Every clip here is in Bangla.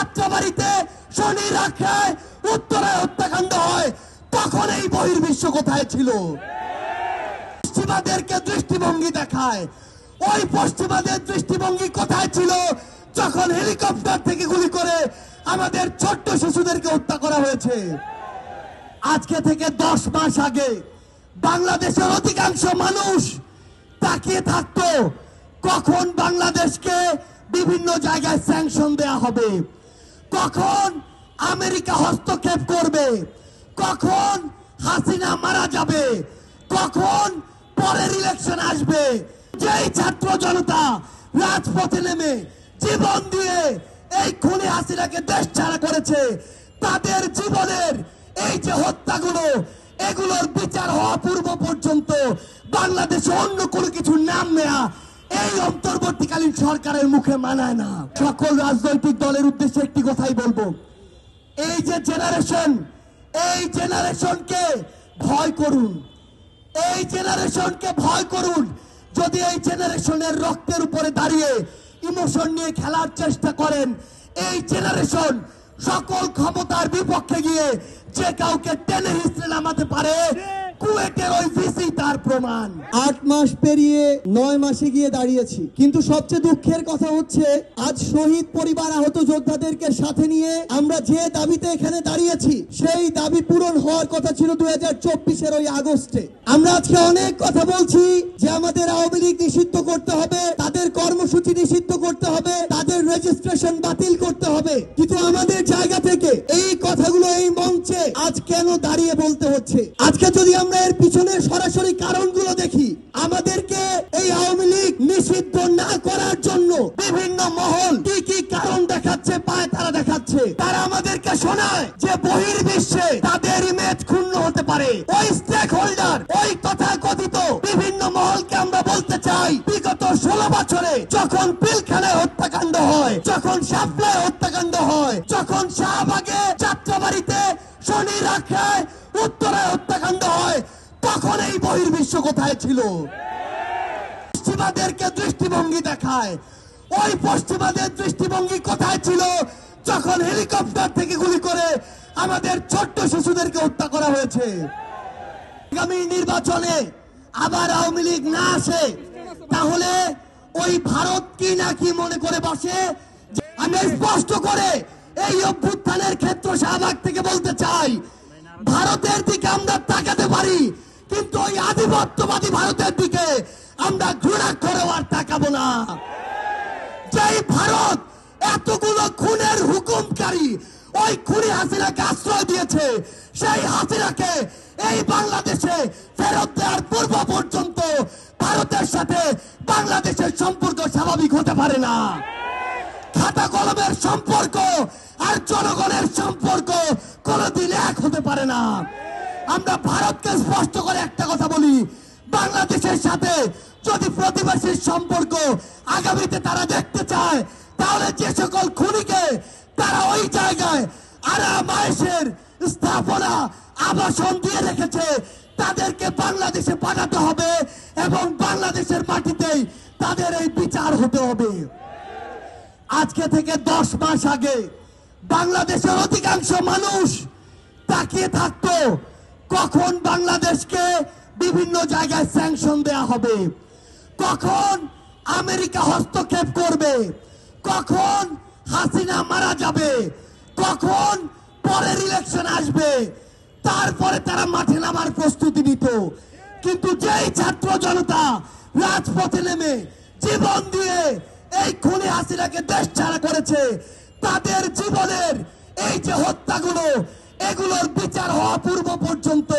যাত্রাবাড়িতে শনি রাখায় উত্তরায় হত্যাকাণ্ড হয়, তখন এই বহির্বিশ্ব কোথায় ছিল? পশ্চিমাদেরকে দৃষ্টিভঙ্গি দেখায়, ওই পশ্চিমাদের দৃষ্টিভঙ্গি কোথায় ছিল যখন হেলিকপ্টার থেকে গুলি করে আমাদের ছোট্ট শিশুদেরকে হত্যা করা হয়েছে? আজকে থেকে 10 মাস আগে বাংলাদেশের অধিকাংশ মানুষ তাকিয়ে থাকতো কখন বাংলাদেশকে বিভিন্ন জায়গায় স্যাংশন দেয়া হবে, কখন আমেরিকা হস্তক্ষেপ করবে, কখন হাসিনা মারা যাবে, কখন পরের ইলেকশন আসবে। যেই ছাত্র জনতা রাজপথে নেমে জীবন দিয়ে এই খুনি হাসিনাকে দেশ ছাড়া করেছে, তাদের জীবনের এই যে হত্যাগুলো, এগুলোর বিচার হওয়া পূর্ব পর্যন্ত বাংলাদেশে অন্য কোনো কিছু নাম নেয়া এই অন্তর্বর্তীকালীন সরকারের মুখে মানায় না। সকল রাজনৈতিক দলের উদ্দেশ্যে একটি কথাই বলবো, এই যে জেনারেশন, এই জেনারেশনকে ভয় করুন, এই জেনারেশনকে ভয় করুন। যদি এই জেনারেশনের রক্তের উপরে দাঁড়িয়ে ইমোশন নিয়ে খেলার চেষ্টা করেন, এই জেনারেশন সকল ক্ষমতার বিপক্ষে গিয়ে যে কাউকে টেনে হিসেবে নামাতে পারে, কুয়েটের ওই ভিসি তার প্রমাণ। 8 মাস পেরিয়ে 9 মাসে গিয়ে দাঁড়িয়েছি, কিন্তু সবচেয়ে দুঃখের কথা হচ্ছে আজ শহীদ পরিবার আহত যোদ্ধাদেরকে সাথে নিয়ে আমরা যে দাবিতে এখানে দাঁড়িয়েছি, সেই দাবি পূরণ হওয়ার কথা ছিল 2024-এর ওই আগস্টে। আমরা আজকে অনেক কথা বলছি যে আমাদের আওয়ামী লীগ নিষিদ্ধ করতে হবে, তাদের কর্মসূচি নিষিদ্ধ করতে হবে, তাদের রেজিস্ট্রেশন বাতিল করতে হবে, কিন্তু আমাদের জায়গা থেকে এই কথাগুলো এই মঞ্চে আজ কেন দাঁড়িয়ে বলতে হচ্ছে? আজকে যদি আমরা এর পিছনে সরাসরি কারণগুলো দেখি, আমাদেরকে এই আওয়ামী লীগ নিষিদ্ধ না করার জন্য বিভিন্ন মহল কি কি কারণ দেখাচ্ছে, পায় তারা দেখাচ্ছে। তারা আমাদেরকে শোনায় যে বহির্বিশ্বে তাদের ইমেজ ক্ষুণ্ণ হতে পারে। ওই স্টেক হোল্ডার, ওই তথাকথিত বিভিন্ন মহলকে আমরা বলতে চাই, বিগত 16 বছরে যখন পিলখানায় হত্যাকাণ্ড হয়, যখন শাপলায় হত্যাকাণ্ড হয়, যখন শাহবাগে যাত্রাবাড়িতে শনি রাখায় উত্তরায় হত্যাকাণ্ড হয়, তখন এই বহির্বিশ্ব কোথায় ছিল? পশ্চিমাদেরকে দৃষ্টিভঙ্গি দেখায়, ওই পশ্চিমাদের দৃষ্টিভঙ্গি কোথায় ছিল যখন হেলিকপ্টার থেকে গুলি করে আমাদের ছোট্ট শিশুদেরকে হত্যা করা হয়েছে? আগামী নির্বাচনে আবার আওয়ামী লীগ না আসে, তাহলে ওই ভারত কি না কি মনে করে বসে। আমি স্পষ্ট করে এই অভ্যুত্থানের ক্ষেত্র শাহবাগ থেকে বলতে চাই, ভারতের দিকে আমরা তাকাতে পারি, কিন্তু ওই আধিপত্যবাদী ভারতের দিকে আমরা ঘৃণা করেও আর তাকাবো না। যেই ভারত এতগুলো খুনের হুকুমকারী ওই খুনি হাসিনাকে আশ্রয় দিয়েছে, সেই হাসিনাকে এই বাংলাদেশে ফেরত দেওয়ার পূর্ব পর্যন্ত ভারতের সাথে বাংলাদেশের সম্পর্ক স্বাভাবিক হতে পারে না। খাতা কলমের সম্পর্ক আর জনগণের সম্পর্ক কোনদিন এক হতে পারে না। আমরা ভারতকে স্পষ্ট করে একটা কথা বলি, বাংলাদেশের সাথে যদি প্রতিবেশীর সম্পর্ক আগামীতে তারা দেখতে চায়, তাহলে যে সকল খুনিকে তারা ওই জায়গায় আরাম আয়েশের স্থাপনা আবাসন দিয়ে রেখেছে, তাদেরকে বাংলাদেশে পাঠাতে হবে এবং বাংলাদেশের মাটিতেই তাদের এই বিচার হতে হবে। আজকে থেকে 10 মাস আগে বাংলাদেশের অধিকাংশ মানুষ তাকিয়ে থাকতো কখন বাংলাদেশকে বিভিন্ন জায়গায় স্যাংশন দেয়া হবে, কখন আমেরিকা হস্তক্ষেপ করবে, কখন হাসিনা মারা যাবে, কখন পরের ইলেকশন আসবে, তারপরে তারা মাঠে নামার প্রস্তুতি নিত। কিন্তু যেই ছাত্র জনতা রাজপথে নেমে জীবন দিয়ে এই খুনি হাসিনাকে দেশ ছাড়া করেছে, তাদের জীবনের এই যে হত্যাগুলো, এগুলোর বিচার হওয়া পূর্ব পর্যন্ত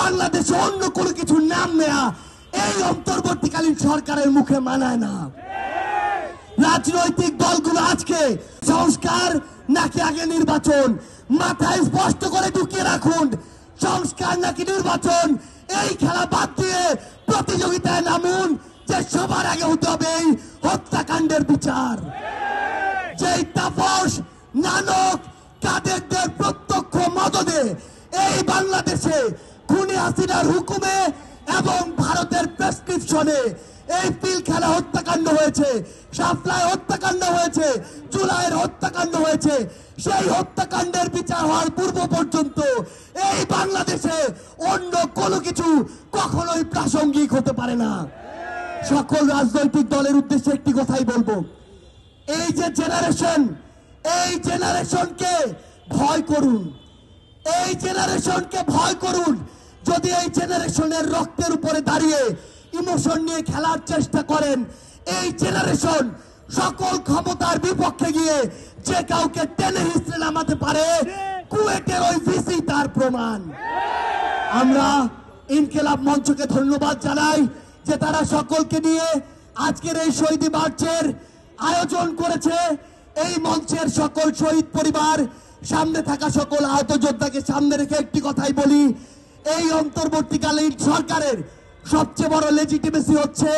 বাংলাদেশে অন্য কোনো কিছু নাম নেয়া এই অন্তর্বর্তীকালীন সরকারের মুখে মানায় না। রাজনৈতিক দলগুলো আজকে সংস্কার নাকি আগে নির্বাচন, মাথায় স্পষ্ট করে ঢুকিয়ে রাখুন, সংস্কার নাকি নির্বাচন, এই খেলা বাদ দিয়ে প্রতিযোগিতায় নামুন যে সবার আগে হতে হবে এই হত্যাকাণ্ডের বিচার। যেই তাপস নানক কাদেরদের প্রত্যক্ষ মদদে এই বাংলাদেশে খুনি হাসিনার হুকুমে এবং ভারতের প্রেসক্রিপশনে এই পিলখানা হত্যাকাণ্ড হয়েছে, শাপলায় হত্যাকাণ্ড হয়েছে, জুলাইয়ের হত্যাকাণ্ড হয়েছে, সেই হত্যাকাণ্ডের বিচার হওয়ার পূর্ব পর্যন্ত এই বাংলাদেশে অন্য কোনো কিছু কখনোই প্রাসঙ্গিক হতে পারে না। সকল রাজনৈতিক দলের উদ্দেশ্যে একটি কথাই বলবো, এই যে জেনারেশন, এই জেনারেশনকে ভয় করুন, এই জেনারেশনকে ভয় করুন। যদি এই জেনারেশনের রক্তের উপরে দাঁড়িয়ে ইমোশন নিয়ে খেলার চেষ্টা করেন, এই জেনারেশন সকল ক্ষমতার বিপক্ষে গিয়ে যে কাউকে টেনে হিসেবে নামাতে পারে, কুয়েটের ওই ভিসি তার প্রমাণ। আমরা ইনকিলাব মঞ্চকে ধন্যবাদ জানাই যে তারা সকলকে নিয়ে আজকের এই শহীদ মার্চের আয়োজন করেছে। এই মঞ্চের সকল শহীদ পরিবার, সামনে থাকা সকল আহত যোদ্ধাকে সামনে রেখে একটি কথাই বলি, এই অন্তর্বর্তীকালীন সরকারের সবচেয়ে বড় লেজিটিমেসি হচ্ছে